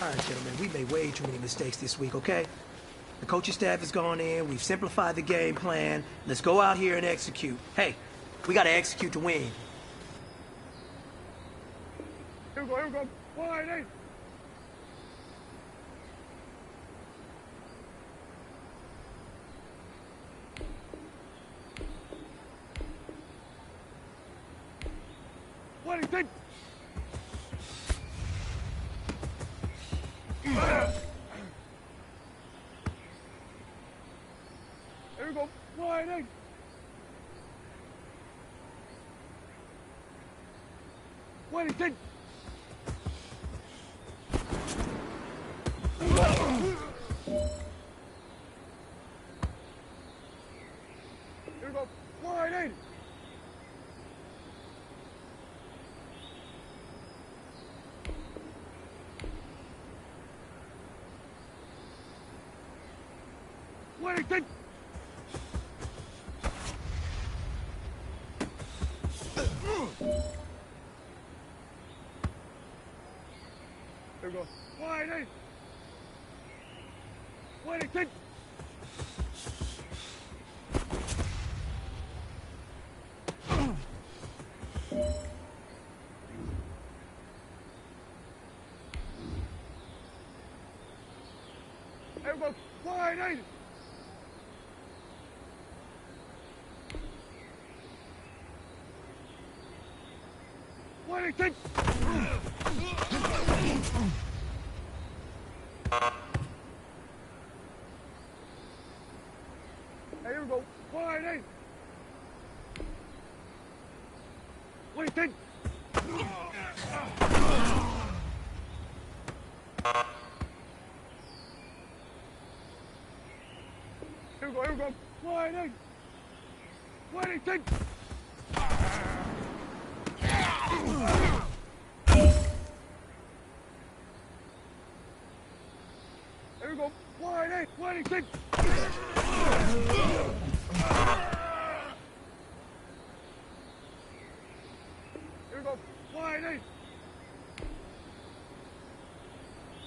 All right, gentlemen, we made way too many mistakes this week, okay? The coaching staff has gone in, we've simplified the game plan. Let's go out here and execute. Hey, we gotta execute to win. Here we go. Wide eight. What do you think? Here we go. Wide eight. What do you think? Here we go. Wide eight. What do you think? Here we go. Wide eight. What do you think? Here we go. Wide eight. What do you think? Here we go. Wide eight. What do you think? Here we go. Wide eight. What do you think? Here we go. Wide eight. What do you think? Here we go. Wide eight.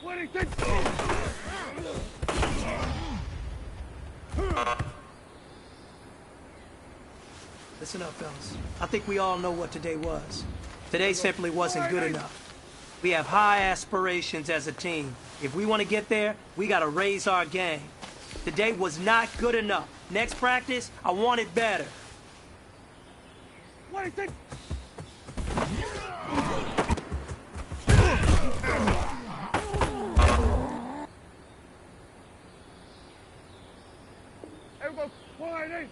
26. Listen up, fellas. I think we all know what today was. Today simply wasn't good enough. We have high aspirations as a team. If we want to get there, we got to raise our game. Today was not good enough. Next practice, I want it better. 26. There we go. 28.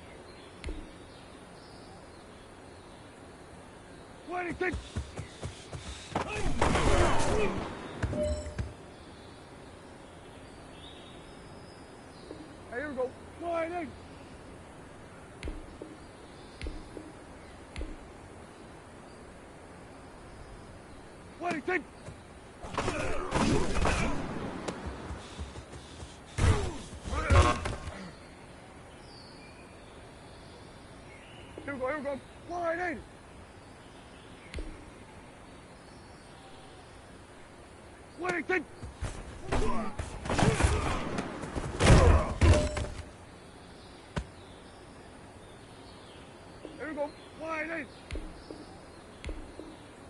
26. Here we go. 28. 26. Here we go. 28. 26. Here we go. 28. 26. Here we go. 28. 26.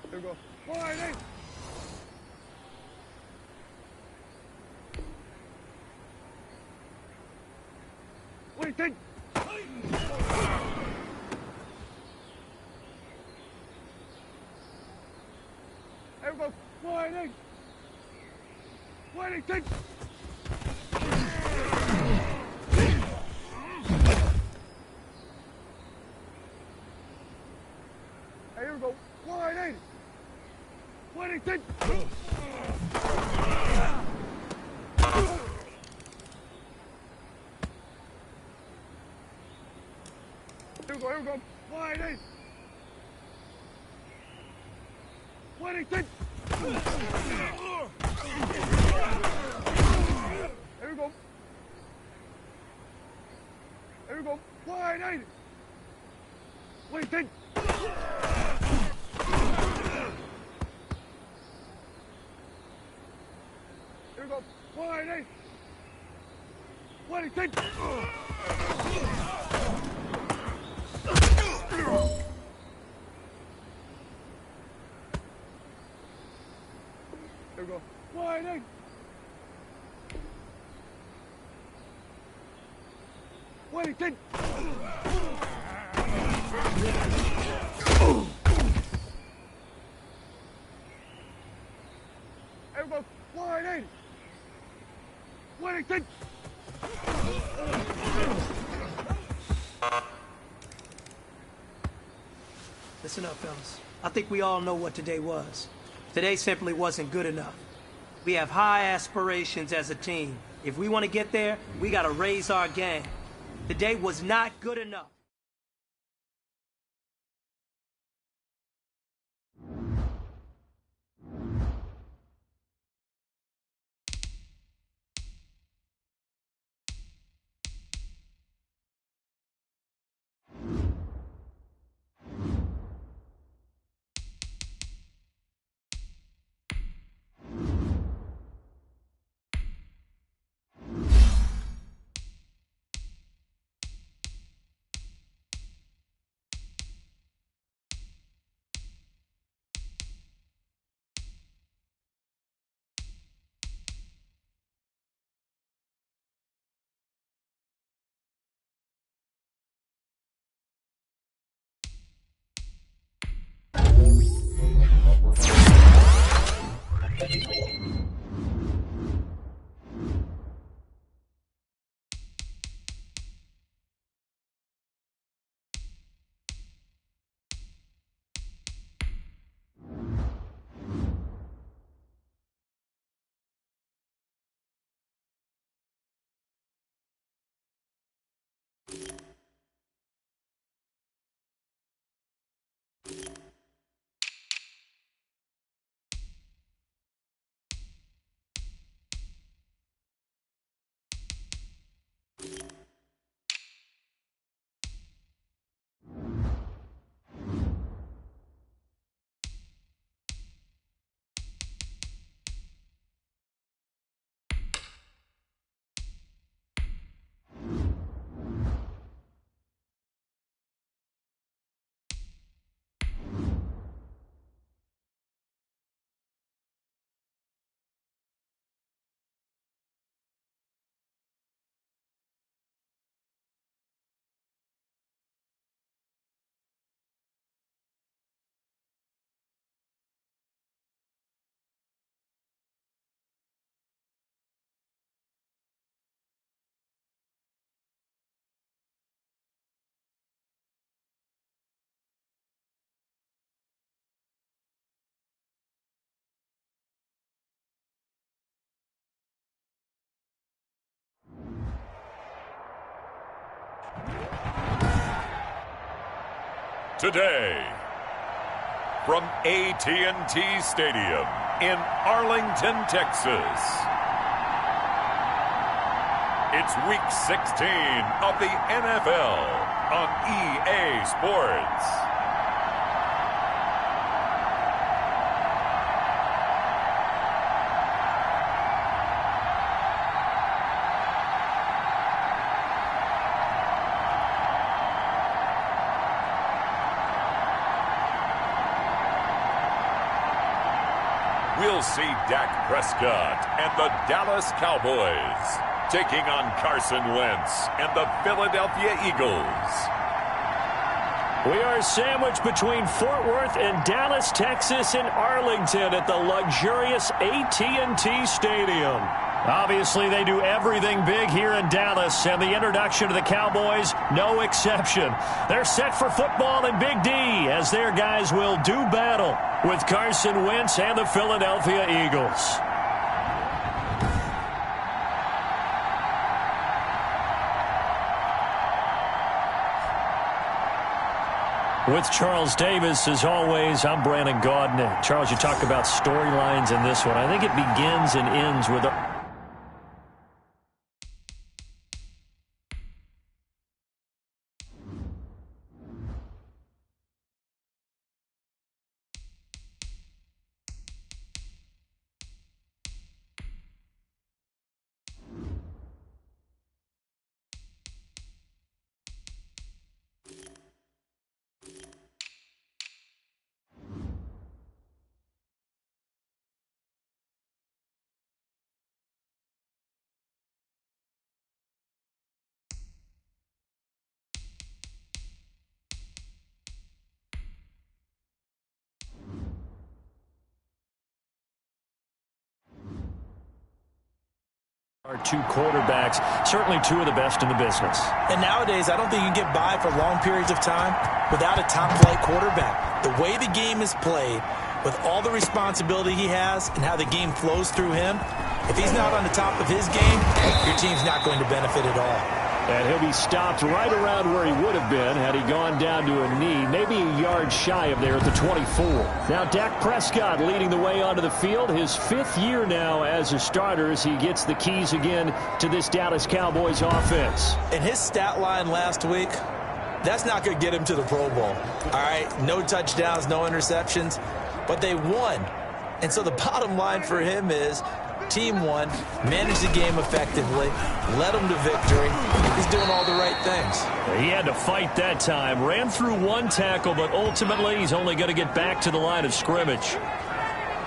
Here we go. 28. 26. Here we go. 28. 26. Here we go. 28. 26. Here we go. 28. 26. Here we go. Here we go. 28. 26. Here we go. 28. 26. Here we go. 28. 26. Here we go. 28. 26. Listen up, fellas. I think we all know what today was. Today simply wasn't good enough. We have high aspirations as a team. If we want to get there, we got to raise our game. Today was not good enough. today. From AT&T Stadium in Arlington, Texas. It's Week 16 of the NFL on EA Sports. We'll see Dak Prescott and the Dallas Cowboys taking on Carson Wentz and the Philadelphia Eagles. We are sandwiched between Fort Worth and Dallas, Texas, and Arlington at the luxurious AT&T Stadium. Obviously, they do everything big here in Dallas, and the introduction to the Cowboys, no exception. They're set for football in Big D, as their guys will do battle with Carson Wentz and the Philadelphia Eagles. With Charles Davis, as always, I'm Brandon Gaudin. Charles, you talk about storylines in this one. I think it begins and ends with our two quarterbacks, certainly two of the best in the business. And nowadays, I don't think you can get by for long periods of time without a top-flight quarterback. The way the game is played, with all the responsibility he has and how the game flows through him, if he's not on the top of his game, your team's not going to benefit at all. And he'll be stopped right around where he would have been had he gone down to a knee, maybe a yard shy of there at the 24. Now Dak Prescott leading the way onto the field, his fifth year now as a starter as he gets the keys again to this Dallas Cowboys offense. And his stat line last week, that's not going to get him to the Pro Bowl. All right, no touchdowns, no interceptions, but they won. And so the bottom line for him is team won, managed the game effectively, led them to victory. He's doing all the right things. He had to fight that time. Ran through one tackle, but ultimately he's only going to get back to the line of scrimmage.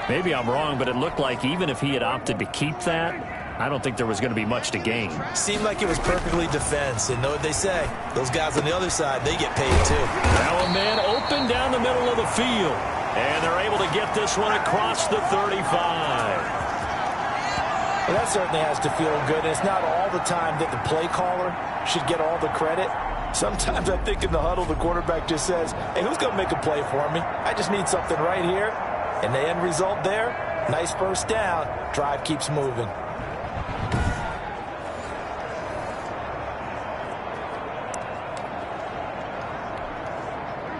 Maybe I'm wrong, but it looked like even if he had opted to keep that, I don't think there was going to be much to gain. Seemed like it was perfectly defense, and know what they say. Those guys on the other side, they get paid too. Now a man open down the middle of the field, and they're able to get this one across the 35. Well, that certainly has to feel good. It's not all the time that the play caller should get all the credit. Sometimes I think in the huddle, the quarterback just says, hey, who's going to make a play for me? I just need something right here. And the end result there, nice first down. Drive keeps moving.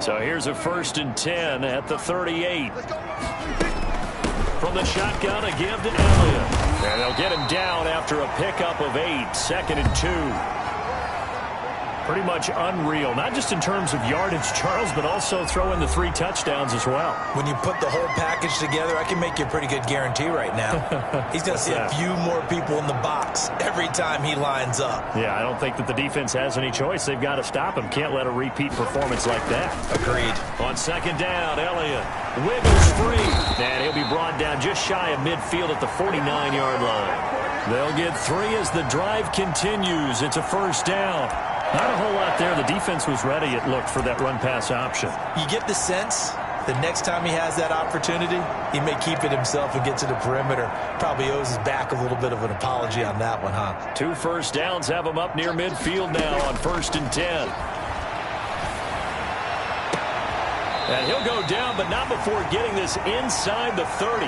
So here's a 1st and 10 at the 38. From the shotgun, a give to Elliott. And they'll get him down after a pickup of 8, 2nd and 2. Pretty much unreal, not just in terms of yardage, Charles, but also throw in the 3 touchdowns as well. When you put the whole package together, I can make you a pretty good guarantee right now. He's going to see a few more people in the box every time he lines up. Yeah, I don't think that the defense has any choice. They've got to stop him. Can't let a repeat performance like that. Agreed. On 2nd down, Elliott wiggles free. And he'll be brought down just shy of midfield at the 49-yard line. They'll get 3 as the drive continues. It's a 1st down. Not a whole lot there. The defense was ready, it looked, for that run-pass option. You get the sense the next time he has that opportunity, he may keep it himself and get to the perimeter. Probably owes his back a little bit of an apology on that one, huh? 2 first downs have him up near midfield now on 1st and 10. And he'll go down, but not before getting this inside the 30.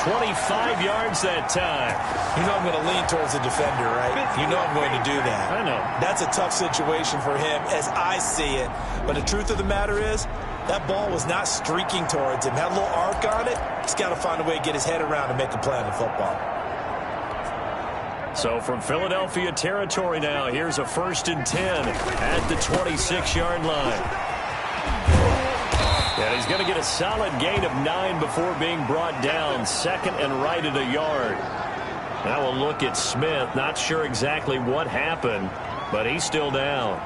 25 yards that time. You know I'm going to lean towards the defender, right? You know I'm going to do that. I know. That's a tough situation for him as I see it. But the truth of the matter is, that ball was not streaking towards him. Had a little arc on it. He's got to find a way to get his head around and make a play on the football. So from Philadelphia territory now, here's a 1st and 10 at the 26-yard line. And he's going to get a solid gain of 9 before being brought down. 2nd and right at a yard. Now we'll look at Smith. Not sure exactly what happened, but he's still down.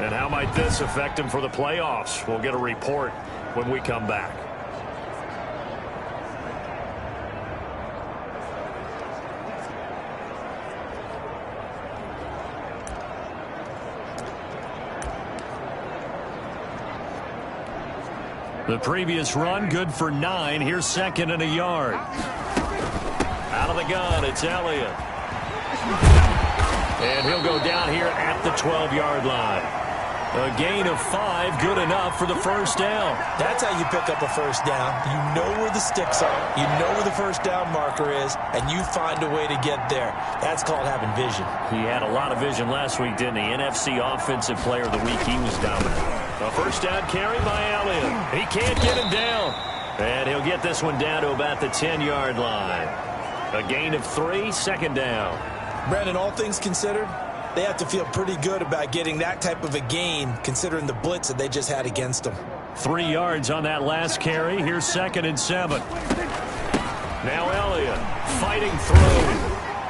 And how might this affect him for the playoffs? We'll get a report when we come back. The previous run, good for 9. Here's 2nd and a yard. Out of the gun, it's Elliott. And he'll go down here at the 12-yard line. A gain of 5, good enough for the 1st down. That's how you pick up a 1st down. You know where the sticks are. You know where the 1st down marker is, and you find a way to get there. That's called having vision. He had a lot of vision last week, didn't he? NFC Offensive Player of the Week. He was dominant. A 1st down carry by Elliott. He can't get him down. And he'll get this one down to about the 10-yard line. A gain of 3, 2nd down. Brandon, all things considered, they have to feel pretty good about getting that type of a gain, considering the blitz that they just had against them. 3 yards on that last carry. Here's 2nd and 7. Now Elliott fighting through.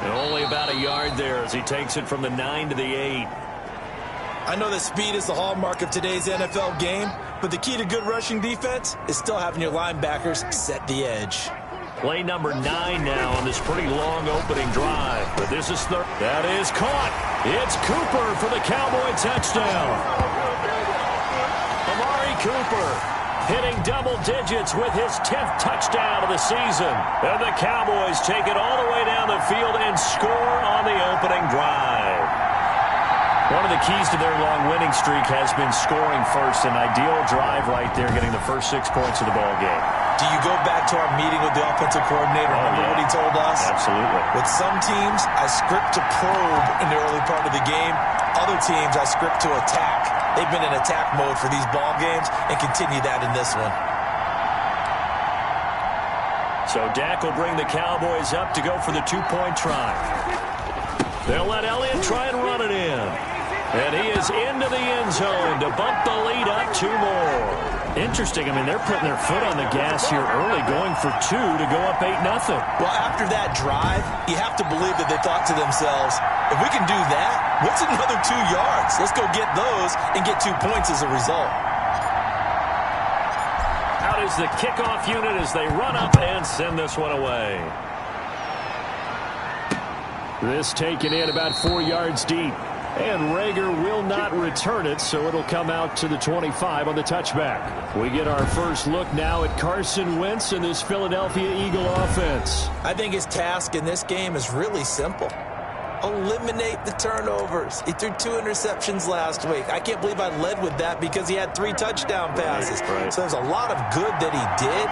And only about a yard there as he takes it from the 9 to the 8. I know that speed is the hallmark of today's NFL game, but the key to good rushing defense is still having your linebackers set the edge. Play number 9 now on this pretty long opening drive. But this is third. That is caught. It's Cooper for the Cowboy touchdown. Amari Cooper hitting double digits with his 10th touchdown of the season. And the Cowboys take it all the way down the field and score on the opening drive. One of the keys to their long winning streak has been scoring first. An ideal drive right there, getting the first 6 points of the ball game. Do you go back to our meeting with the offensive coordinator? Remember what he told us? Absolutely. With some teams, I script to probe in the early part of the game. Other teams, I script to attack. They've been in attack mode for these ball games and continue that in this one. So Dak will bring the Cowboys up to go for the 2-point try. They'll let Elliott try and run it in. And he is into the end zone to bump the lead up 2 more. Interesting. I mean, they're putting their foot on the gas here early, going for 2 to go up 8-0. Well, after that drive, you have to believe that they thought to themselves, if we can do that, what's another 2 yards? Let's go get those and get 2 points as a result. Out is the kickoff unit as they run up and send this one away. This taken in about 4 yards deep. And Rager will not return it, so it'll come out to the 25 on the touchback. We get our first look now at Carson Wentz and this Philadelphia Eagle offense. I think his task in this game is really simple. Eliminate the turnovers. He threw 2 interceptions last week. I can't believe I led with that because he had 3 touchdown passes. Right. So there's a lot of good that he did,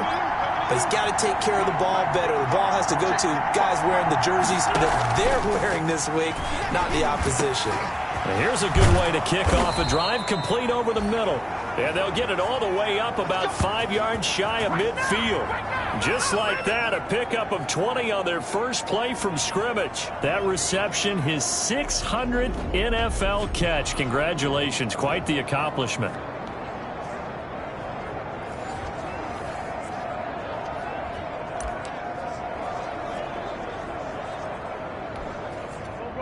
but he's got to take care of the ball better. The ball has to go to guys wearing the jerseys that they're wearing this week, not the opposition. And here's a good way to kick off a drive, complete over the middle. And they'll get it all the way up about 5 yards shy of midfield. Just like that, a pickup of 20 on their first play from scrimmage. That reception, his 600th NFL catch. Congratulations, quite the accomplishment.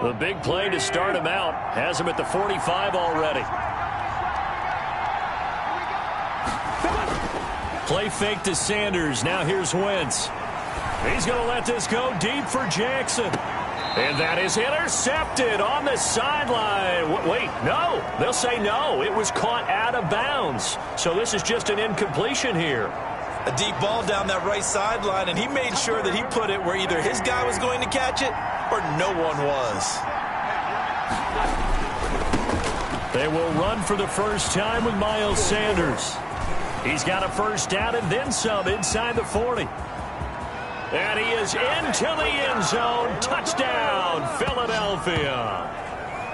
The big play to start him out has him at the 45 already. Play fake to Sanders. Now here's Wentz. He's going to let this go deep for Jackson. And that is intercepted on the sideline. Wait, no. They'll say no. It was caught out of bounds. So this is just an incompletion here. A deep ball down that right sideline, and he made sure that he put it where either his guy was going to catch it or no one was. They will run for the first time with Miles Sanders. He's got a first down and then some inside the 40. And he is into the end zone. Touchdown, Philadelphia.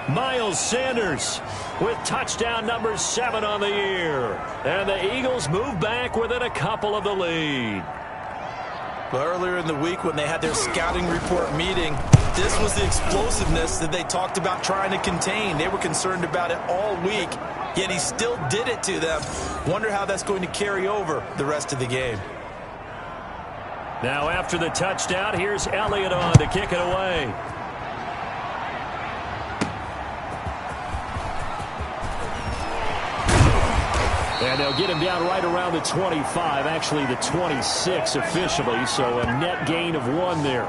Miles Sanders with touchdown number 7 on the year. And the Eagles move back within a couple of the lead. Well, earlier in the week when they had their scouting report meeting, this was the explosiveness that they talked about trying to contain. They were concerned about it all week, yet he still did it to them. Wonder how that's going to carry over the rest of the game. Now after the touchdown, here's Elliott on to kick it away. And they'll get him down right around the 25, actually the 26 officially, so a net gain of 1 there.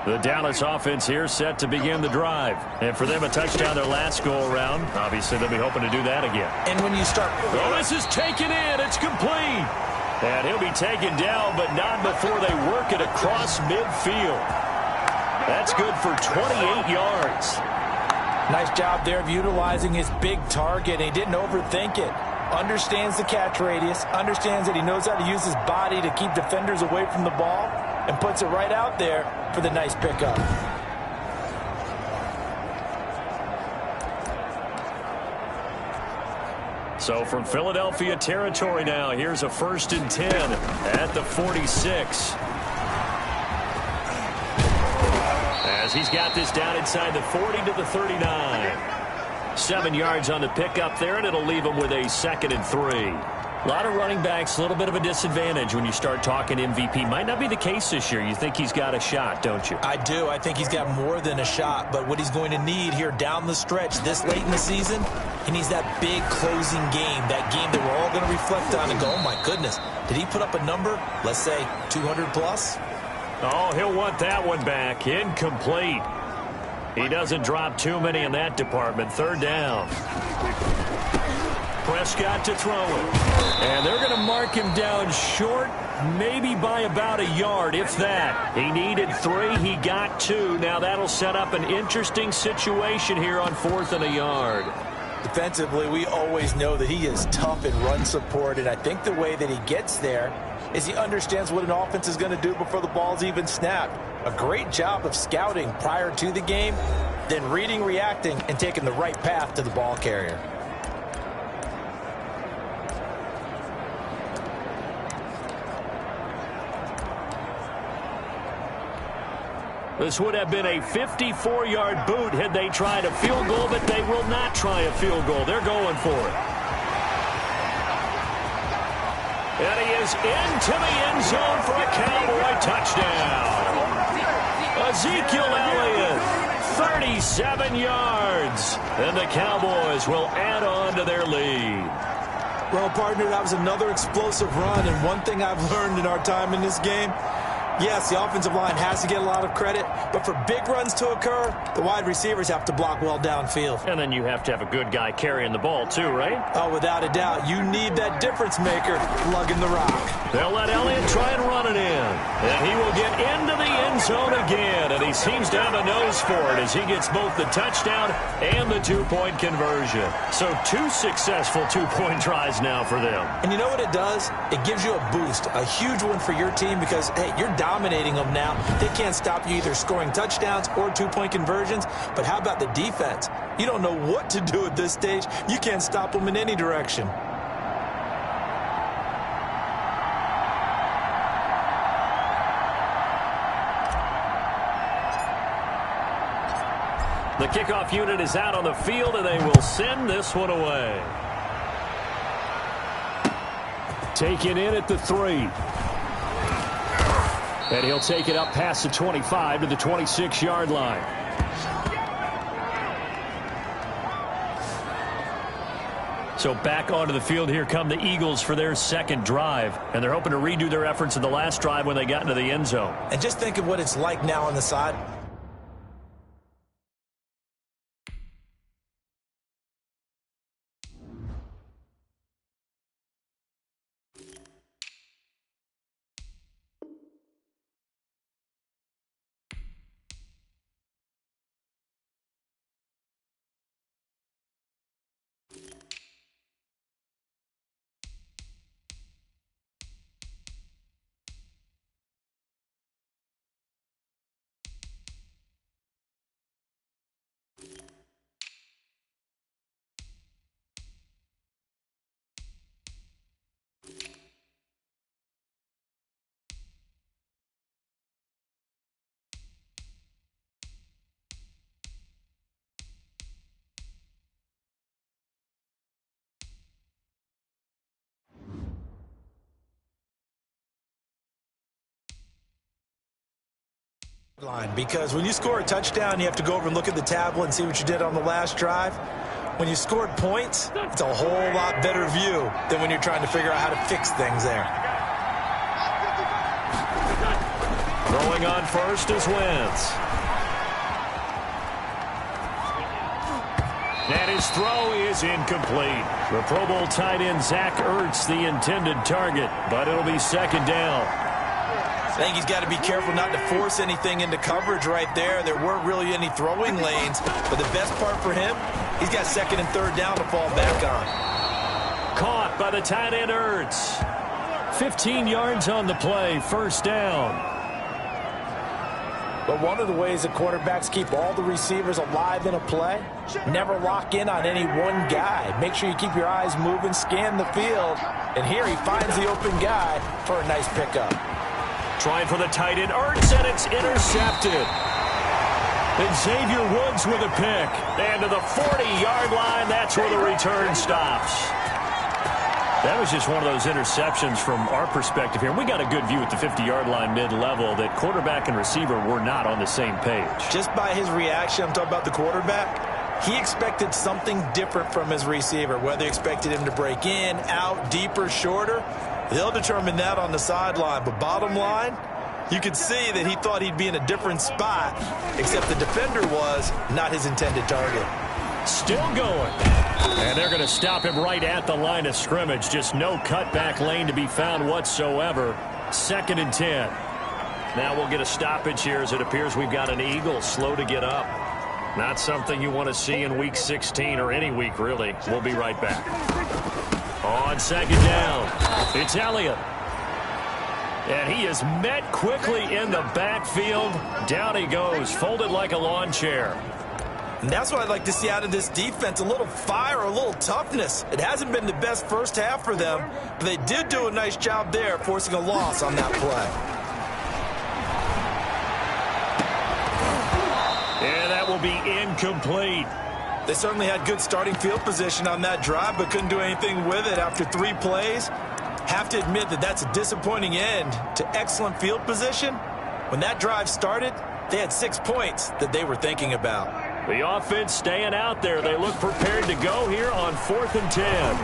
The Dallas offense here set to begin the drive. And for them, a touchdown their last go-around. Obviously, they'll be hoping to do that again. And when you start... Oh, this is taken in. It's complete. And he'll be taken down, but not before they work it across midfield. That's good for 28 yards. Nice job there of utilizing his big target. He didn't overthink it. Understands the catch radius. Understands that he knows how to use his body to keep defenders away from the ball. And puts it right out there for the nice pickup. So from Philadelphia territory now, here's a 1st and 10 at the 46. As he's got this down inside the 40 to the 39. 7 yards on the pickup there, and it'll leave him with a 2nd and 3. A lot of running backs, a little bit of a disadvantage when you start talking MVP. Might not be the case this year. You think he's got a shot, don't you? I do. I think he's got more than a shot. But what he's going to need here down the stretch this late in the season, he needs that big closing game, that game that we're all going to reflect on and go, oh, my goodness, did he put up a number, let's say, 200 plus? Oh, he'll want that one back. Incomplete. He doesn't drop too many in that department. 3rd down. Prescott to throw it. And they're going to mark him down short, maybe by about a yard, if that. He needed 3. He got 2. Now that'll set up an interesting situation here on 4th and a yard. Defensively, we always know that he is tough in run support, and I think the way that he gets there is he understands what an offense is going to do before the ball's even snapped. A great job of scouting prior to the game, then reading, reacting, and taking the right path to the ball carrier. This would have been a 54-yard boot had they tried a field goal, but they will not try a field goal. They're going for it. And he is into the end zone for a Cowboy touchdown. Ezekiel Elliott, 37 yards. And the Cowboys will add on to their lead. Well, partner, that was another explosive run, and one thing I've learned in our time in this game, yes, the offensive line has to get a lot of credit, but for big runs to occur, the wide receivers have to block well downfield. And then you have to have a good guy carrying the ball too, right? Oh, without a doubt. You need that difference maker lugging the rock. They'll let Elliott try and run it in. And he will get into the end zone again, and he seems to have a nose for it as he gets both the touchdown and the 2-point conversion. So 2 successful 2-point tries now for them. And you know what it does? It gives you a boost, a huge one for your team because, hey, you're dominating them now. They can't stop you either scoring touchdowns or 2-point conversions. But how about the defense? You don't know what to do at this stage. You can't stop them in any direction. The kickoff unit is out on the field, and they will send this one away. Taken in at the 3. And he'll take it up past the 25 to the 26-yard line. So back onto the field here come the Eagles for their second drive. And they're hoping to redo their efforts in the last drive when they got into the end zone. And just think of what it's like now on the side. line, because when you score a touchdown, you have to go over and look at the tablet and see what you did on the last drive. When you scored points, it's a whole lot better view than when you're trying to figure out how to fix things there. Throwing on first is Wentz. And his throw is incomplete. The Pro Bowl tight end Zach Ertz, the intended target, but it'll be second down. I think he's got to be careful not to force anything into coverage right there. There weren't really any throwing lanes, but the best part for him, he's got second and third down to fall back on. Caught by the tight end Ertz. 15 yards on the play, first down. But one of the ways that quarterbacks keep all the receivers alive in a play, never lock in on any one guy. Make sure you keep your eyes moving, scan the field, and here he finds the open guy for a nice pickup. Trying for the tight end Ertz, and it's intercepted. And Xavier Woods with a pick. And to the 40-yard line, that's where the return stops. That was just one of those interceptions from our perspective here. We got a good view at the 50-yard line mid-level that quarterback and receiver were not on the same page. Just by his reaction, I'm talking about the quarterback, he expected something different from his receiver, whether he expected him to break in, out, deeper, shorter. They'll determine that on the sideline. But bottom line, you could see that he thought he'd be in a different spot, except the defender was not his intended target. Still going. And they're going to stop him right at the line of scrimmage. Just no cutback lane to be found whatsoever. Second and 10. Now we'll get a stoppage here as it appears we've got an Eagle slow to get up. Not something you want to see in Week 16 or any week, really. We'll be right back. On second down, it's Elliott. And he is met quickly in the backfield. Down he goes, folded like a lawn chair. And that's what I'd like to see out of this defense, a little fire, a little toughness. It hasn't been the best first half for them, but they did do a nice job there, forcing a loss on that play. And that will be incomplete. They certainly had good starting field position on that drive, but couldn't do anything with it after 3 plays. Have to admit that that's a disappointing end to excellent field position. When that drive started, they had 6 points that they were thinking about. The offense staying out there. They look prepared to go here on 4th and 10.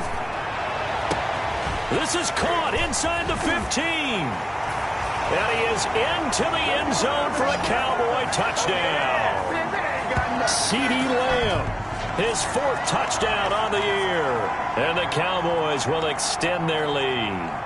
This is caught inside the 15. And he is into the end zone for a Cowboy touchdown. CeeDee Lamb, his 4th touchdown on the year. And the Cowboys will extend their lead.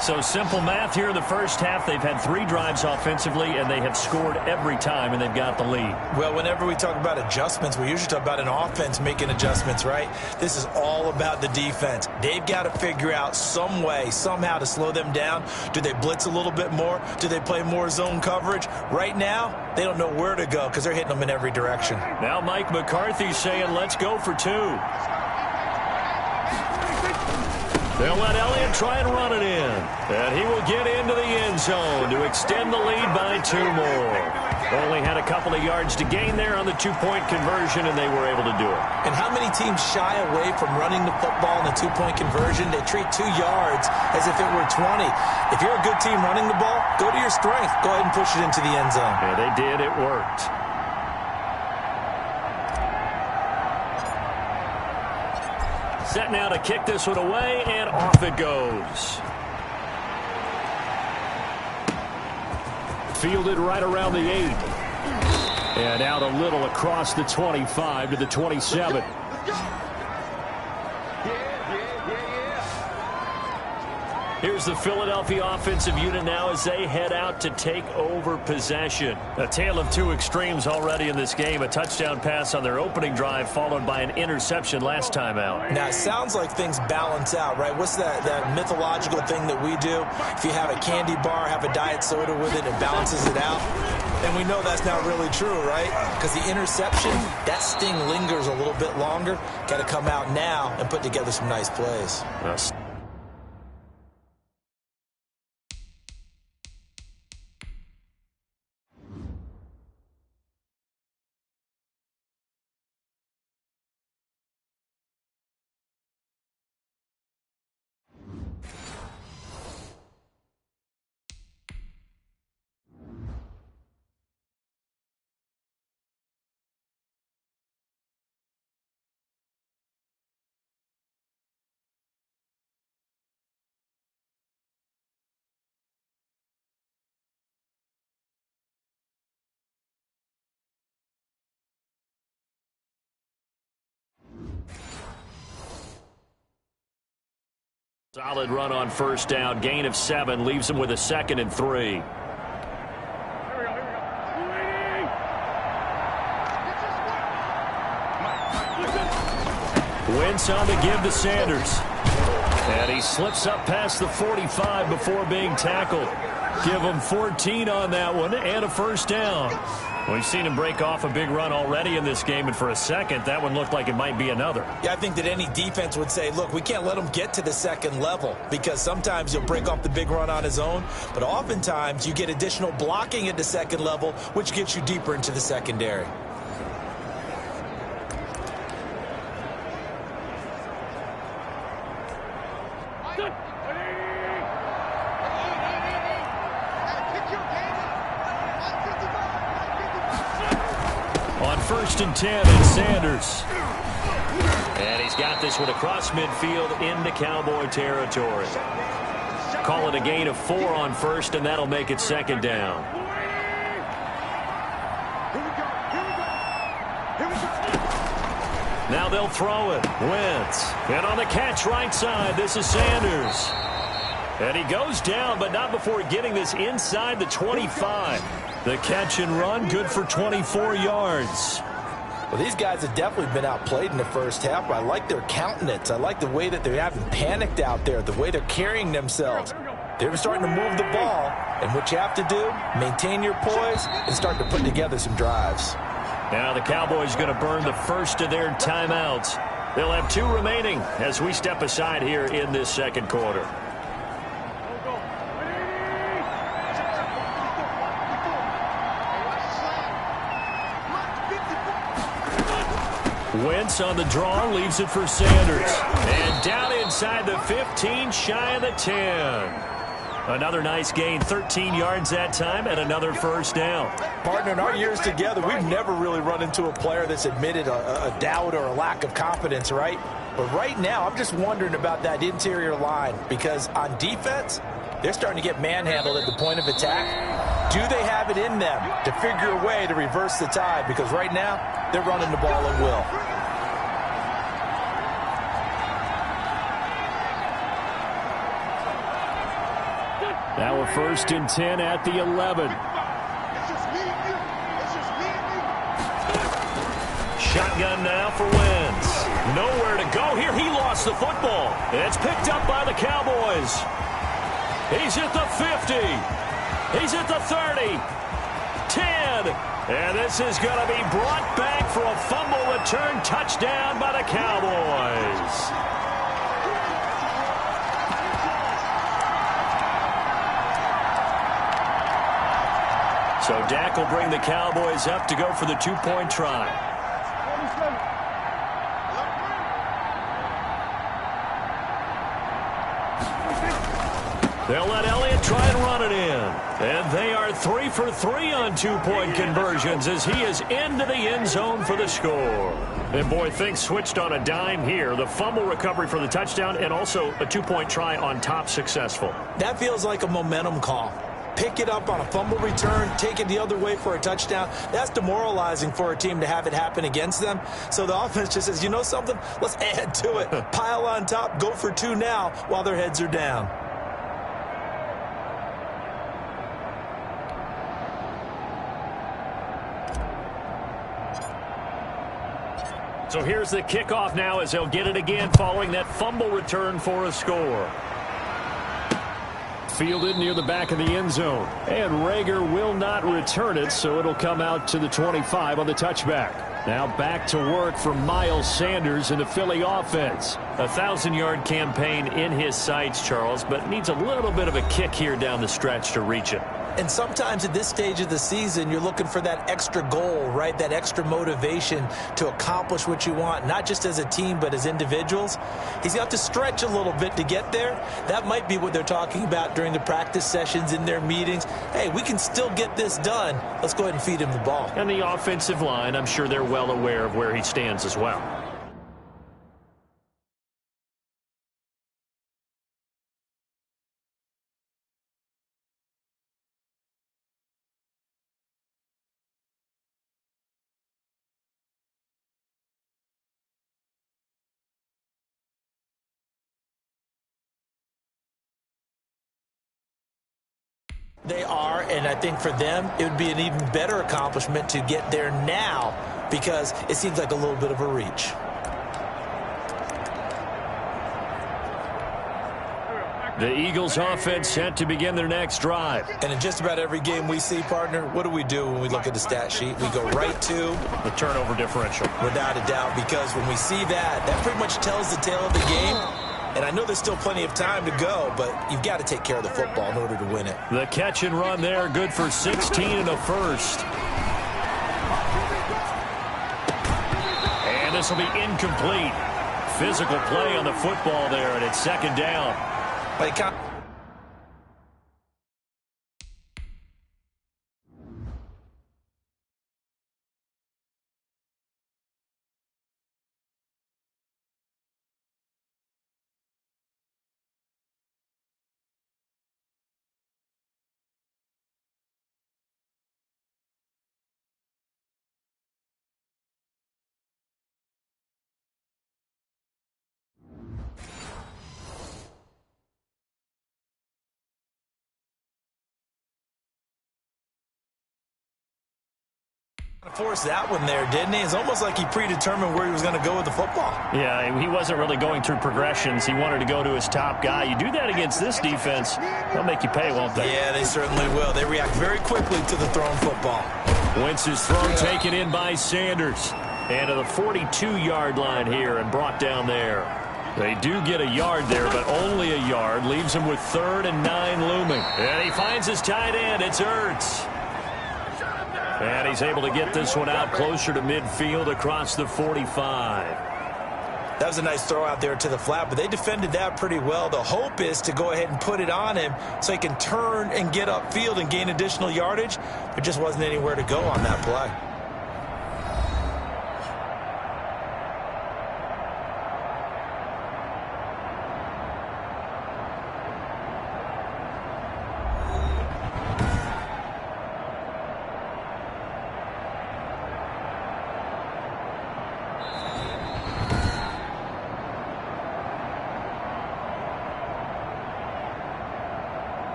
So simple math here in the first half. They've had 3 drives offensively, and they have scored every time, and they've got the lead. Well, whenever we talk about adjustments, we usually talk about an offense making adjustments, right? This is all about the defense. They've got to figure out some way, somehow to slow them down. Do they blitz a little bit more? Do they play more zone coverage? Right now, they don't know where to go because they're hitting them in every direction. Now Mike McCarthy saying, let's go for 2. They'll let Elliott try and run it in. And he will get into the end zone to extend the lead by 2 more. Only had a couple of yards to gain there on the 2-point conversion, and they were able to do it. And how many teams shy away from running the football in the 2-point conversion? They treat 2 yards as if it were 20. If you're a good team running the ball, go to your strength. Go ahead and push it into the end zone. Yeah, they did. It worked. Set now to kick this one away, and off it goes. Fielded right around the 8. And out a little across the 25 to the 27. Here's the Philadelphia offensive unit now as they head out to take over possession. A tale of 2 extremes already in this game. A touchdown pass on their opening drive followed by an interception last time out. Now, it sounds like things balance out, right? What's that mythological thing that we do? If you have a candy bar, have a diet soda with it, it balances it out. And we know that's not really true, right? Because the interception, that sting lingers a little bit longer. Got to come out now and put together some nice plays. Solid run on first down. Gain of 7 leaves him with a 2nd and 3. Here we go. Wentz on the give to Sanders. And he slips up past the 45 before being tackled. Give him 14 on that one and a first down. We've seen him break off a big run already in this game, and for a second, that one looked like it might be another. Yeah, I think that any defense would say, look, we can't let him get to the second level because sometimes he'll break off the big run on his own, but oftentimes you get additional blocking at the second level, which gets you deeper into the secondary. On 1st and 10, it's Sanders. And he's got this one across midfield into Cowboy territory. Call it a gain of 4 on 1st, and that'll make it 2nd down. Now they'll throw it. Wentz. And on the catch right side, this is Sanders. And he goes down, but not before getting this inside the 25. The catch and run, good for 24 yards. Well, these guys have definitely been outplayed in the first half, but I like their countenance. I like the way that they haven't panicked out there, the way they're carrying themselves. They're starting to move the ball, and what you have to do, maintain your poise and start to put together some drives. Now the Cowboys going to burn the first of their timeouts. They'll have 2 remaining as we step aside here in this second quarter. Wentz on the draw, leaves it for Sanders. And down inside the 15, shy of the 10. Another nice gain, 13 yards that time, and another first down. Partner, in our years together, we've never really run into a player that's admitted a doubt or a lack of confidence, right? But right now, I'm just wondering about that interior line because on defense, they're starting to get manhandled at the point of attack. Do they have it in them to figure a way to reverse the tide? Because right now, they're running the ball at will. Now a 1st and 10 at the 11. Shotgun now for Wentz. Nowhere to go here. He lost the football. It's picked up by the Cowboys. He's at the 50. He's at the 30. 10. And this is going to be brought back for a fumble return touchdown by the Cowboys. So Dak will bring the Cowboys up to go for the 2-point try. They'll let Elliott try and run it in. And they are 3 for 3 on 2-point conversions as he is into the end zone for the score. And boy, things switched on a dime here. The fumble recovery for the touchdown and also a 2-point try on top successful. That feels like a momentum call. Pick it up on a fumble return, take it the other way for a touchdown. That's demoralizing for a team to have it happen against them. So the offense just says, you know something? Let's add to it. Pile on top, go for 2 now while their heads are down. So here's the kickoff now as they'll get it again following that fumble return for a score. Fielded near the back of the end zone. And Rager will not return it, so it'll come out to the 25 on the touchback. Now back to work for Miles Sanders in the Philly offense. A 1,000-yard campaign in his sights, Charles, but needs a little bit of a kick here down the stretch to reach it. And sometimes at this stage of the season, you're looking for that extra goal, right? That extra motivation to accomplish what you want, not just as a team, but as individuals. He's got to stretch a little bit to get there. That might be what they're talking about during the practice sessions in their meetings. Hey, we can still get this done. Let's go ahead and feed him the ball. And the offensive line, I'm sure they're well aware of where he stands as well. They are, and I think for them, it would be an even better accomplishment to get there now because it seems like a little bit of a reach. The Eagles offense set to begin their next drive. And in just about every game we see, partner, what do we do when we look at the stat sheet? We go right to the turnover differential. Without a doubt, because when we see that, that pretty much tells the tale of the game. And I know there's still plenty of time to go, but you've got to take care of the football in order to win it. The catch and run there, good for 16 and a first. And this will be incomplete. Physical play on the football there, and it's second down. Forced that one there, didn't he? It's almost like he predetermined where he was going to go with the football. Yeah, he wasn't really going through progressions. He wanted to go to his top guy. You do that against this defense, they'll make you pay, won't they? Yeah, they certainly will. They react very quickly to the thrown football. Wentz's throw taken in by Sanders. And to the 42-yard line here and brought down there. They do get a yard there, but only a yard. Leaves him with 3rd and 9 looming. And he finds his tight end. It's Ertz. And he's able to get this one out closer to midfield across the 45. That was a nice throw out there to the flat, but they defended that pretty well. The hope is to go ahead and put it on him so he can turn and get upfield and gain additional yardage. There just wasn't anywhere to go on that play.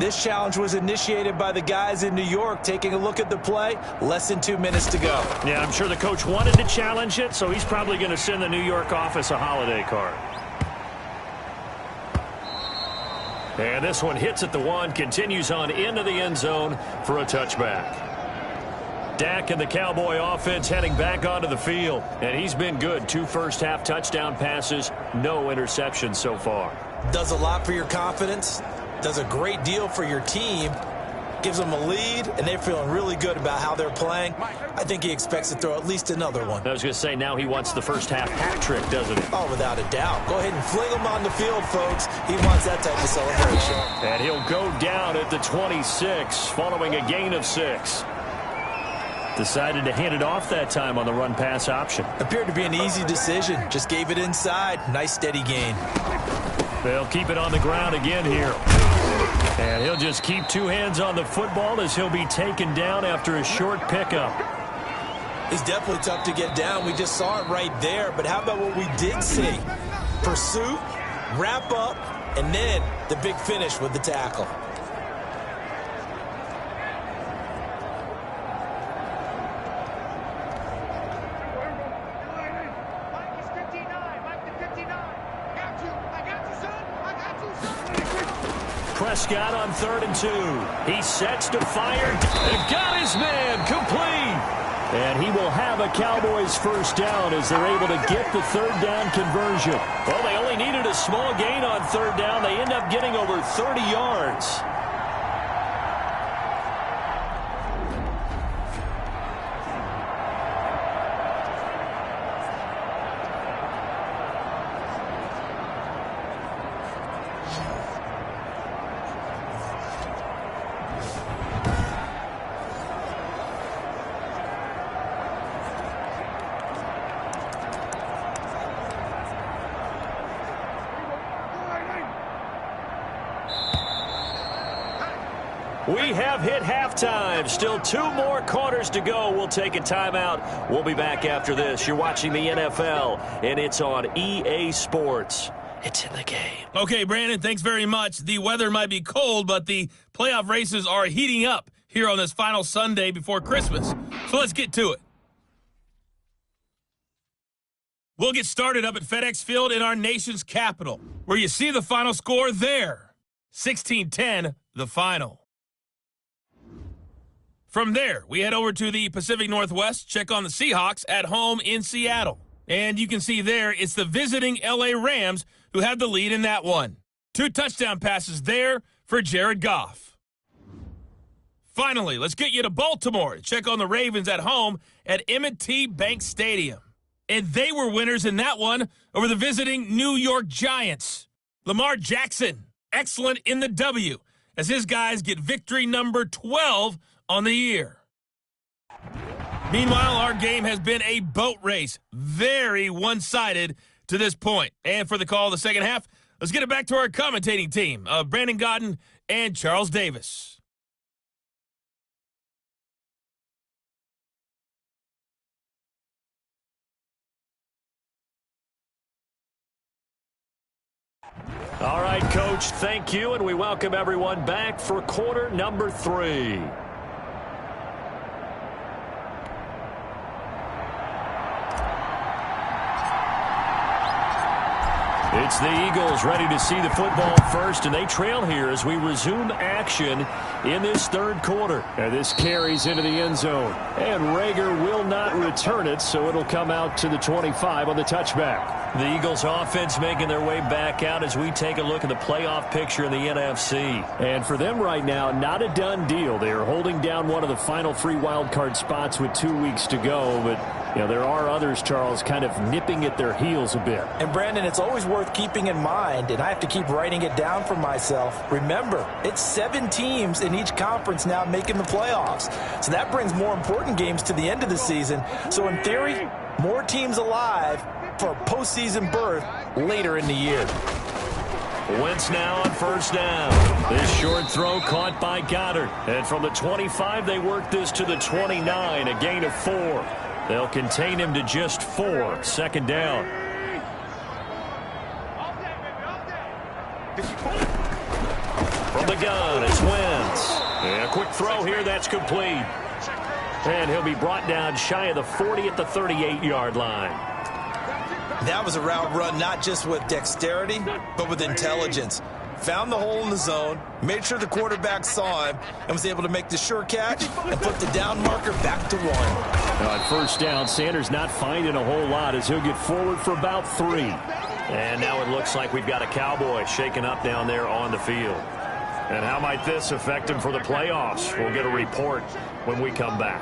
This challenge was initiated by the guys in New York. Taking a look at the play, less than 2 minutes to go. Yeah, I'm sure the coach wanted to challenge it, so he's probably going to send the New York office a holiday card. And this one hits at the 1, continues on into the end zone for a touchback. Dak and the Cowboy offense heading back onto the field, and he's been good. 2 first-half touchdown passes, no interceptions so far. Does a lot for your confidence. Does a great deal for your team, gives them a lead, and they're feeling really good about how they're playing. I think he expects to throw at least another one. I was going to say, now he wants the first half hat trick, doesn't he? Oh, without a doubt. Go ahead and fling him on the field, folks. He wants that type of celebration. And he'll go down at the 26, following a gain of 6. Decided to hand it off that time on the run-pass option. Appeared to be an easy decision. Just gave it inside. Nice, steady gain. They'll keep it on the ground again here. And he'll just keep 2 hands on the football as he'll be taken down after a short pickup. He's definitely tough to get down. We just saw it right there. But how about what we did see? Pursuit, wrap up, and then the big finish with the tackle. Prescott on 3rd and 2. He sets to fire. And got his man complete. And he will have a Cowboys first down as they're able to get the 3rd down conversion. Well, they only needed a small gain on 3rd down. They end up getting over 30 yards. We have hit halftime. Still 2 more quarters to go. We'll take a timeout. We'll be back after this. You're watching the NFL, and it's on EA Sports. It's in the game. Okay, Brandon, thanks very much. The weather might be cold, but the playoff races are heating up here on this final Sunday before Christmas. So let's get to it. We'll get started up at FedEx Field in our nation's capital, where you see the final score there. 16-10, the final. From there, we head over to the Pacific Northwest, check on the Seahawks at home in Seattle. And you can see there, it's the visiting LA Rams who had the lead in that one. 2 touchdown passes there for Jared Goff. Finally, let's get you to Baltimore to check on the Ravens at home at M&T Bank Stadium. And they were winners in that one over the visiting New York Giants. Lamar Jackson, excellent in the W, as his guys get victory number 12 on the year. Meanwhile, our game has been a boat race, very one-sided to this point. And for the call of the second half, let's get it back to our commentating team of Brandon Godden and Charles Davis. All right, Coach, thank you, and we welcome everyone back for quarter number 3. It's the Eagles ready to see the football first, and they trail here as we resume action in this third quarter. And this carries into the end zone. And Rager will not return it, so it'll come out to the 25 on the touchback. The Eagles offense making their way back out as we take a look at the playoff picture in the NFC. And for them right now, not a done deal. They are holding down one of the final 3 wild card spots with 2 weeks to go, but you know, there are others, Charles, kind of nipping at their heels a bit. And, Brandon, it's always worth keeping in mind, and I have to keep writing it down for myself. Remember, it's 7 teams in each conference now making the playoffs. So that brings more important games to the end of the season. So, in theory, more teams alive for a postseason berth later in the year. Wentz now on first down. This short throw caught by Goddard. And from the 25, they work this to the 29, a gain of 4. They'll contain him to just 4. Second down. From the gun, it's Wentz. And a quick throw here, that's complete. And he'll be brought down shy of the 40 at the 38-yard line. That was a route run not just with dexterity, but with intelligence. Found the hole in the zone, made sure the quarterback saw him, and was able to make the sure catch and put the down marker back to 1. On first down, Sanders not finding a whole lot as he'll get forward for about 3. And now it looks like we've got a Cowboy shaken up down there on the field. And how might this affect him for the playoffs? We'll get a report when we come back.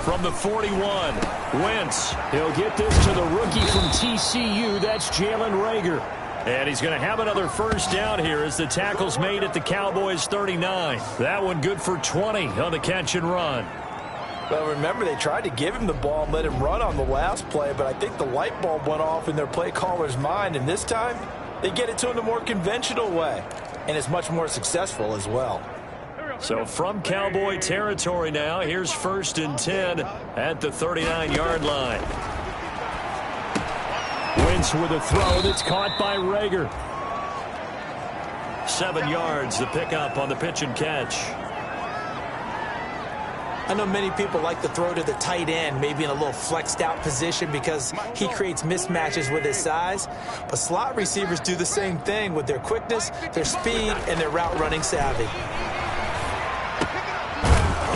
From the 41, Wentz. He'll get this to the rookie from TCU. That's Jalen Rager. And he's going to have another first down here as the tackle's made at the Cowboys' 39. That one good for 20 on the catch and run. Well, remember, they tried to give him the ball and let him run on the last play, but I think the light bulb went off in their play caller's mind, and this time they get it to him the more conventional way, and it's much more successful as well. So from Cowboy territory now, here's 1st and 10 at the 39-yard line. Wentz with a throw that's caught by Rager. 7 yards, the pickup on the pitch and catch. I know many people like to throw to the tight end, maybe in a little flexed out position because he creates mismatches with his size. But slot receivers do the same thing with their quickness, their speed, and their route running savvy.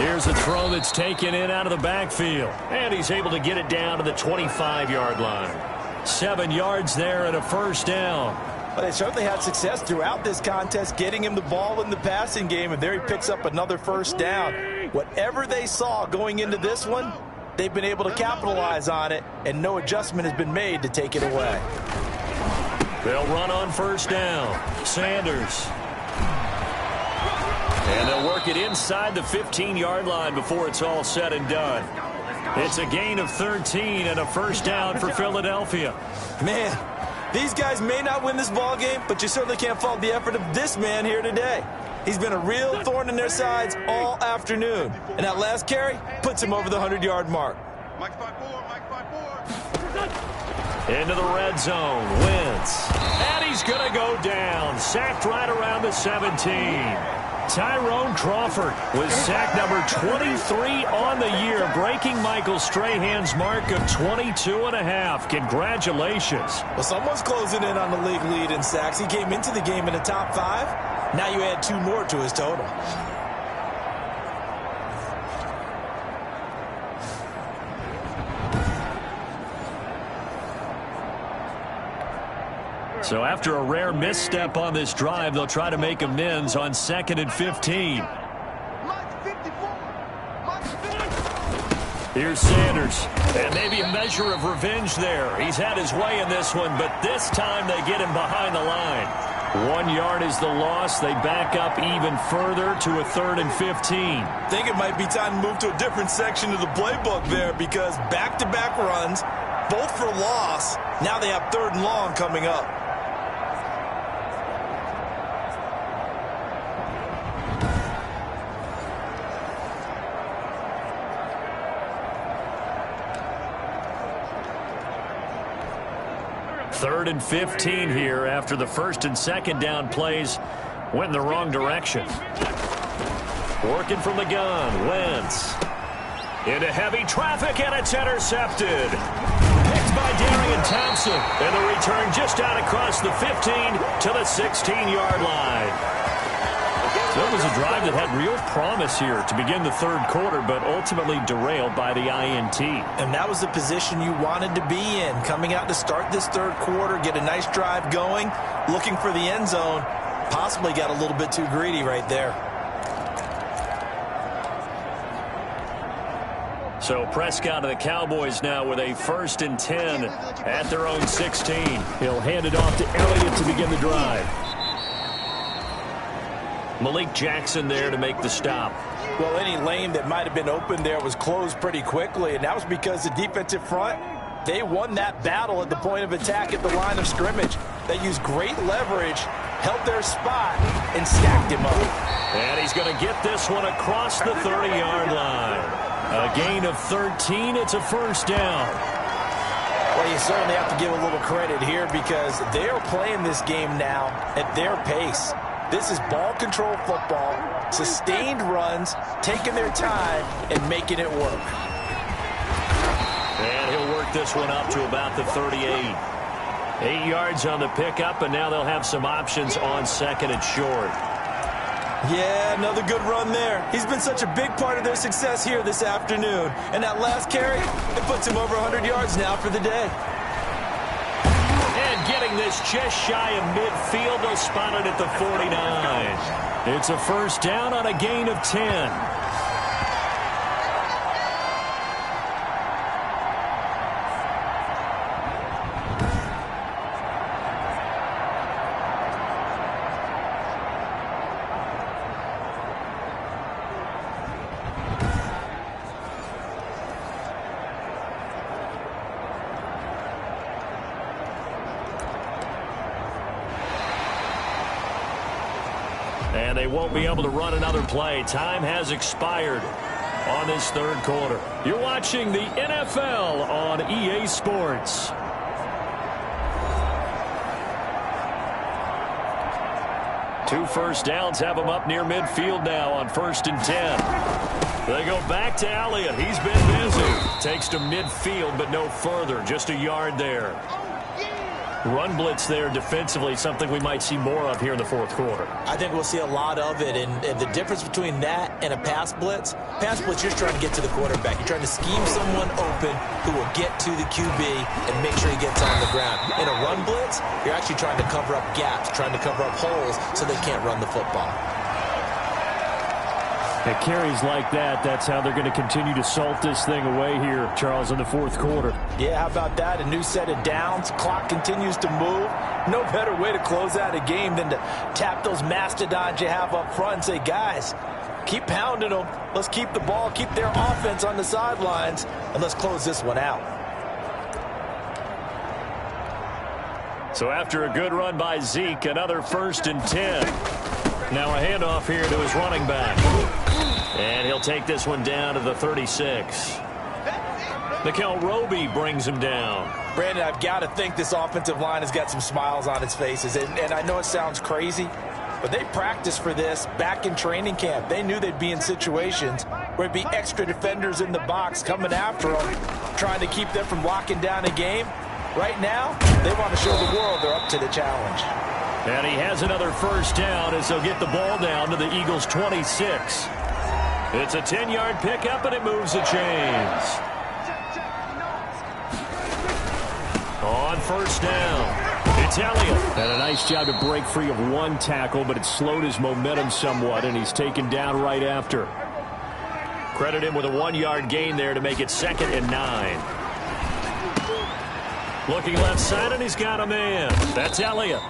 Here's a throw that's taken in out of the backfield. And he's able to get it down to the 25-yard line. 7 yards there and a first down. Well, they certainly had success throughout this contest, getting him the ball in the passing game, and there he picks up another first down. Whatever they saw going into this one, they've been able to capitalize on it, and no adjustment has been made to take it away. They'll run on first down. Sanders. And they'll work it inside the 15-yard line before it's all said and done. It's a gain of 13 and a first down for Philadelphia. Man, these guys may not win this ball game, but you certainly can't fault the effort of this man here today. He's been a real thorn in their sides all afternoon. And that last carry puts him over the 100-yard mark. Mike 5-4, Mike 5-4. Into the red zone. Wentz. And he's going to go down. Sacked right around the 17. Tyrone Crawford was sack number 23 on the year, breaking Michael Strahan's mark of 22.5. Congratulations. Well, someone's closing in on the league lead in sacks. He came into the game in the top 5. Now you add 2 more to his total. So after a rare misstep on this drive, they'll try to make amends on 2nd and 15. Here's Sanders. And maybe a measure of revenge there. He's had his way in this one, but this time they get him behind the line. 1 yard is the loss. They back up even further to a 3rd and 15. I think it might be time to move to a different section of the playbook there, because back-to-back runs, both for loss. Now they have 3rd and long coming up. Third and 15 here after the 1st and 2nd down plays went in the wrong direction. Working from the gun, Wentz. Into heavy traffic, and it's intercepted. Picked by Darian Thompson. And the return just out across the 15 to the 16-yard line. So it was a drive that had real promise here to begin the 3rd quarter, but ultimately derailed by the INT. And that was the position you wanted to be in, coming out to start this 3rd quarter, get a nice drive going, looking for the end zone. Possibly got a little bit too greedy right there. So Prescott of the Cowboys now with a 1st and 10 at their own 16. He'll hand it off to Elliott to begin the drive. Malik Jackson there to make the stop. Well, any lane that might have been open there was closed pretty quickly, and that was because the defensive front, they won that battle at the point of attack at the line of scrimmage. They used great leverage, held their spot, and stacked him up. And he's going to get this one across the 30-yard line. A gain of 13. It's a 1st down. Well, you certainly have to give a little credit here, because they are playing this game now at their pace. This is ball control football, sustained runs, taking their time, and making it work. And he'll work this one up to about the 38. 8 yards on the pickup, and now they'll have some options on 2nd and short. Yeah, another good run there. He's been such a big part of their success here this afternoon. And that last carry, it puts him over 100 yards now for the day. And getting this just shy of midfield, they'll spot it at the 49. It's a 1st down on a gain of 10. And they won't be able to run another play. Time has expired on this 3rd quarter. You're watching the NFL on EA Sports. Two 1st downs have them up near midfield now on 1st and 10. They go back to Elliott. He's been busy. Takes to midfield, but no further. Just a yard there. Run blitz there defensively, something we might see more of here in the 4th quarter. I think we'll see a lot of it, and the difference between that and a pass blitz, you're trying to get to the quarterback. You're trying to scheme someone open who will get to the QB and make sure he gets on the ground. In a run blitz, you're actually trying to cover up gaps, trying to cover up holes so they can't run the football. At carries like that, that's how they're going to continue to salt this thing away here, Charles, in the 4th quarter. Yeah, how about that? A new set of downs. Clock continues to move. No better way to close out a game than to tap those mastodons you have up front and say, guys, keep pounding them. Let's keep the ball, keep their offense on the sidelines, and let's close this one out. So after a good run by Zeke, another 1st and 10. Now a handoff here to his running back. And he'll take this one down to the 36. Nikhil Roby brings him down. Brandon, I've got to think this offensive line has got some smiles on its faces. And I know it sounds crazy, but they practiced for this back in training camp. They knew they'd be in situations where it'd be extra defenders in the box coming after them, trying to keep them from locking down a game. Right now, they want to show the world they're up to the challenge. And he has another first down as they'll get the ball down to the Eagles' 26. It's a 10-yard pickup, and it moves the chains. On first down, it's Elliott. And a nice job to break free of one tackle, but it slowed his momentum somewhat, and he's taken down right after. Credit him with a 1-yard gain there to make it 2nd and 9. Looking left side, and he's got a man. That's Elliott.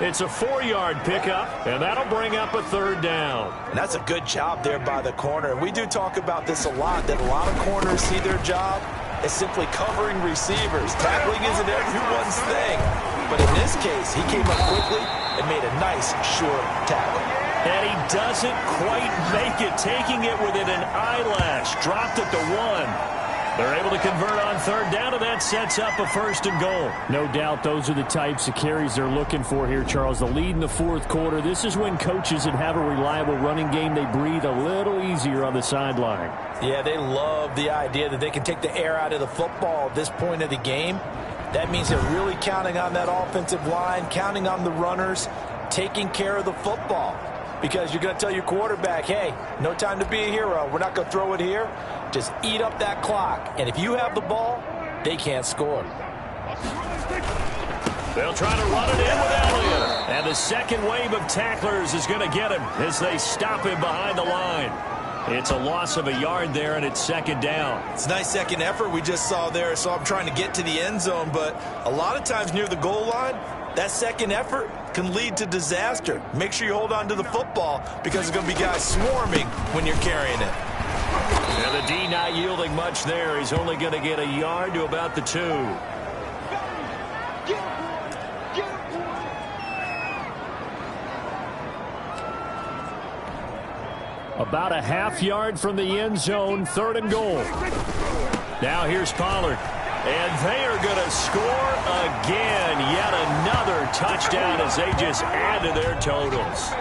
It's a 4-yard pickup, and that'll bring up a 3rd down. And that's a good job there by the corner. And we do talk about this a lot, that a lot of corners see their job as simply covering receivers. Tackling isn't everyone's thing. But in this case, he came up quickly and made a nice, short tackle. And he doesn't quite make it, taking it within an eyelash. Dropped it to 1. They're able to convert on 3rd down, and that sets up a 1st and goal. No doubt those are the types of carries they're looking for here, Charles. The lead in the 4th quarter. This is when coaches that have a reliable running game, they breathe a little easier on the sideline. Yeah, they love the idea that they can take the air out of the football at this point of the game. That means they're really counting on that offensive line, counting on the runners, taking care of the football. Because you're going to tell your quarterback, hey, no time to be a hero. We're not going to throw it here. Just eat up that clock. And if you have the ball, they can't score. They'll try to run it in with Elliott. And the second wave of tacklers is going to get him as they stop him behind the line. It's a loss of a yard there, and it's 2nd down. It's a nice second effort we just saw there. So I'm trying to get to the end zone. But a lot of times near the goal line, that second effort can lead to disaster. Make sure you hold on to the football because there's going to be guys swarming when you're carrying it. And the D not yielding much there. He's only going to get a yard to about the 2. About a half yard from the end zone, 3rd and goal. Now here's Pollard. And they are going to score again. Yet another touchdown as they just add to their totals.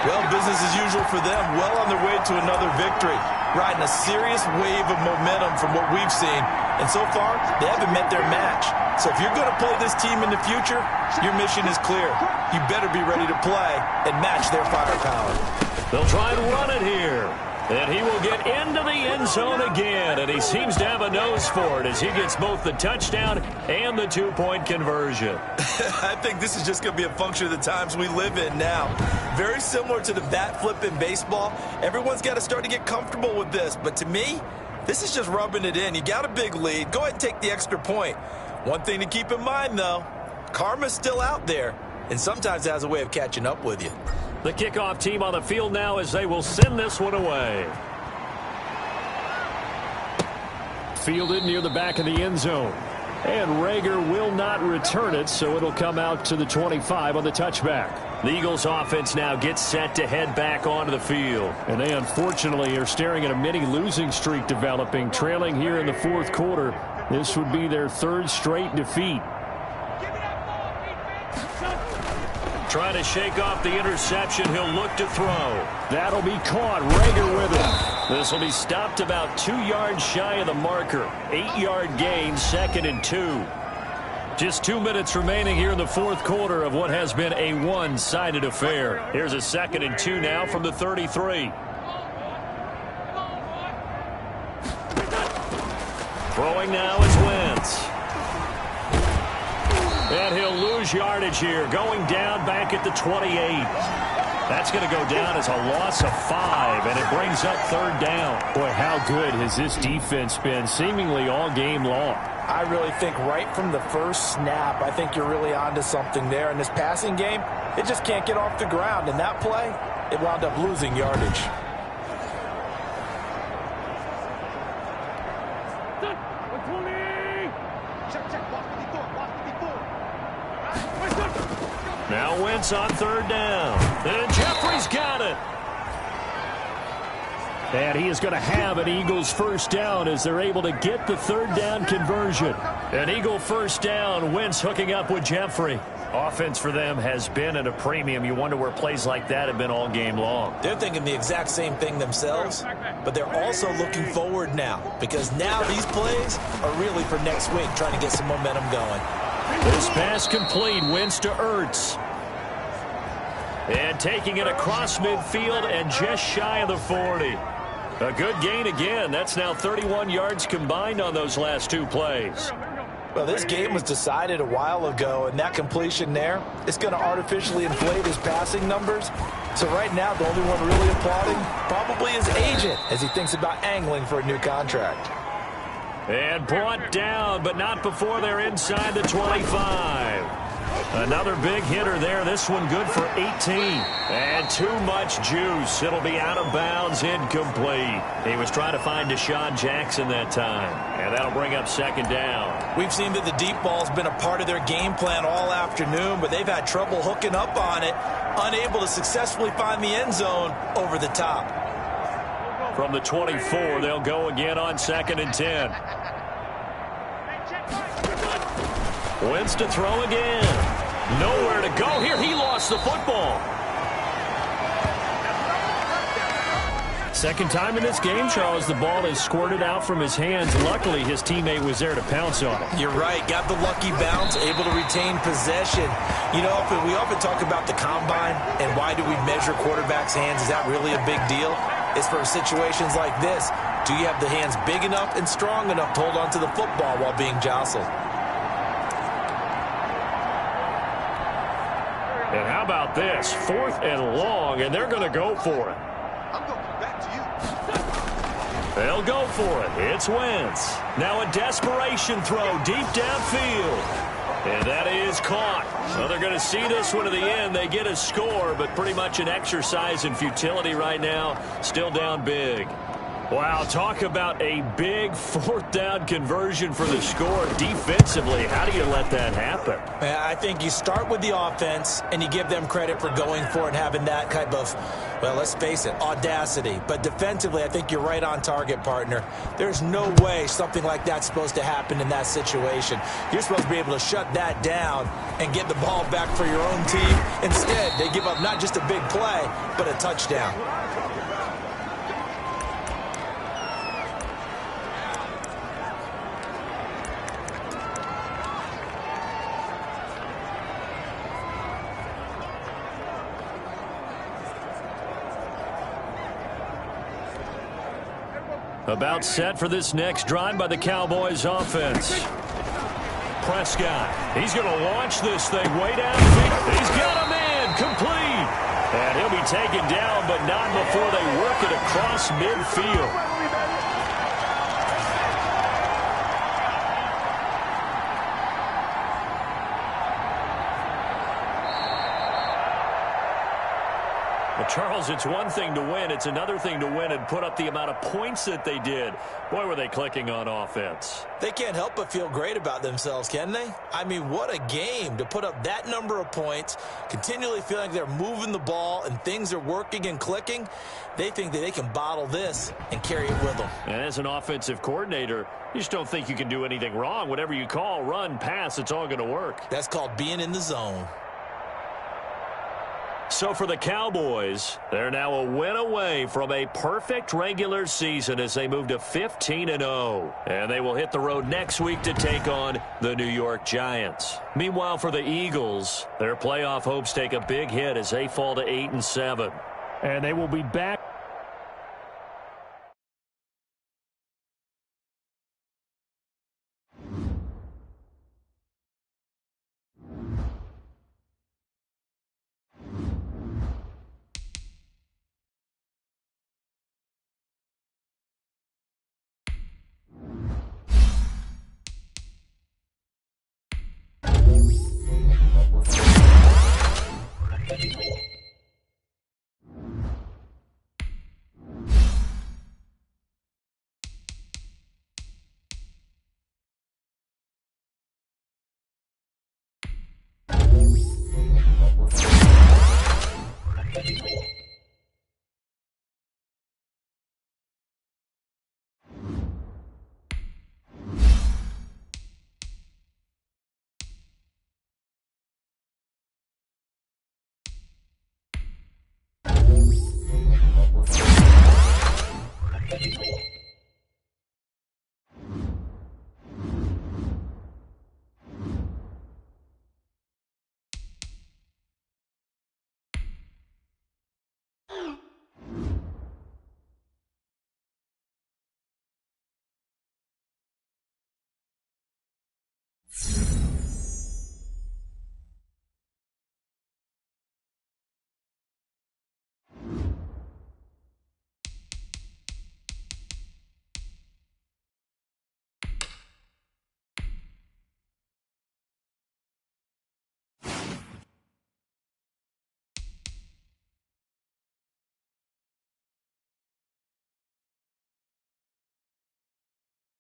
Well, business as usual for them. Well on their way to another victory. Riding a serious wave of momentum from what we've seen. And so far, they haven't met their match. So if you're going to play this team in the future, your mission is clear. You better be ready to play and match their firepower. They'll try and run it here. And he will get into the end zone again. And he seems to have a nose for it as he gets both the touchdown and the 2-point conversion. I think this is just going to be a function of the times we live in now. Very similar to the bat flip in baseball. Everyone's got to start to get comfortable with this. But to me, this is just rubbing it in. You got a big lead. Go ahead and take the extra point. One thing to keep in mind, though, karma's still out there. And sometimes it has a way of catching up with you. The kickoff team on the field now as they will send this one away. Fielded near the back of the end zone. And Rager will not return it, so it'll come out to the 25 on the touchback. The Eagles offense now gets set to head back onto the field. And they unfortunately are staring at a mini losing streak developing, trailing here in the 4th quarter. This would be their 3rd straight defeat. Trying to shake off the interception. He'll look to throw. That'll be caught. Rager with it. This will be stopped about 2 yards shy of the marker. 8-yard gain, 2nd and 2. Just 2 minutes remaining here in the 4th quarter of what has been a one-sided affair. Here's a 2nd and 2 now from the 33. Throwing now is Wentz. And he'll lose yardage here, going down back at the 28. That's going to go down as a loss of 5, and it brings up 3rd down. Boy, how good has this defense been, seemingly all game long. I really think right from the first snap, I think you're really onto something there. In this passing game, it just can't get off the ground. In that play, it wound up losing yardage. Now Wentz on 3rd down. And Jeffrey's got it. And he is going to have an Eagles first down as they're able to get the third down conversion. An Eagle first down. Wentz hooking up with Jeffrey. Offense for them has been at a premium. You wonder where plays like that have been all game long. They're thinking the exact same thing themselves, but they're also looking forward now because now these plays are really for next week, trying to get some momentum going. This pass complete. Wentz to Ertz. And taking it across midfield and just shy of the 40. A good gain again. That's now 31 yards combined on those last two plays. Well, this game was decided a while ago, and that completion there is going to artificially inflate his passing numbers. So right now, the only one really applauding probably his agent as he thinks about angling for a new contract. And brought down, but not before they're inside the 25. Another big hitter there. This one good for 18. And too much juice. It'll be out of bounds, incomplete. He was trying to find Deshaun Jackson that time. And that'll bring up second down. We've seen that the deep ball's been a part of their game plan all afternoon, but they've had trouble hooking up on it, unable to successfully find the end zone over the top. From the 24, they'll go again on 2nd and 10. Wentz to throw again. Nowhere to go here. He lost the football. Second time in this game, Charles, the ball is squirted out from his hands. Luckily, his teammate was there to pounce on it. You're right. Got the lucky bounce, able to retain possession. You know, we often talk about the combine and why do we measure quarterbacks' hands. Is that really a big deal? It's for situations like this. Do you have the hands big enough and strong enough to hold on to the football while being jostled? And how about this? 4th and long, and they're going to go for it. They'll go for it. It's Wentz. Now a desperation throw deep downfield. And that is caught. So they're going to see this one to the end. They get a score, but pretty much an exercise in futility right now. Still down big. Wow, talk about a big 4th down conversion for the score. Defensively, how do you let that happen? I think you start with the offense, and you give them credit for going for it and having that type of, well, let's face it, audacity. But defensively, I think you're right on target, partner. There's no way something like that's supposed to happen in that situation. You're supposed to be able to shut that down and get the ball back for your own team. Instead, they give up not just a big play, but a touchdown. About set for this next drive by the Cowboys offense. Prescott, he's going to launch this thing way downfield. He's got a man complete. And he'll be taken down, but not before they work it across midfield. Charles, it's one thing to win. It's another thing to win and put up the amount of points that they did. Boy, were they clicking on offense. They can't help but feel great about themselves, can they? I mean, what a game to put up that number of points, continually feeling like they're moving the ball and things are working and clicking. They think that they can bottle this and carry it with them. And as an offensive coordinator, you just don't think you can do anything wrong. Whatever you call, run, pass, it's all going to work. That's called being in the zone. So for the Cowboys, they're now a win away from a perfect regular season as they move to 15-0. And they will hit the road next week to take on the New York Giants. Meanwhile, for the Eagles, their playoff hopes take a big hit as they fall to 8-7. And they will be back.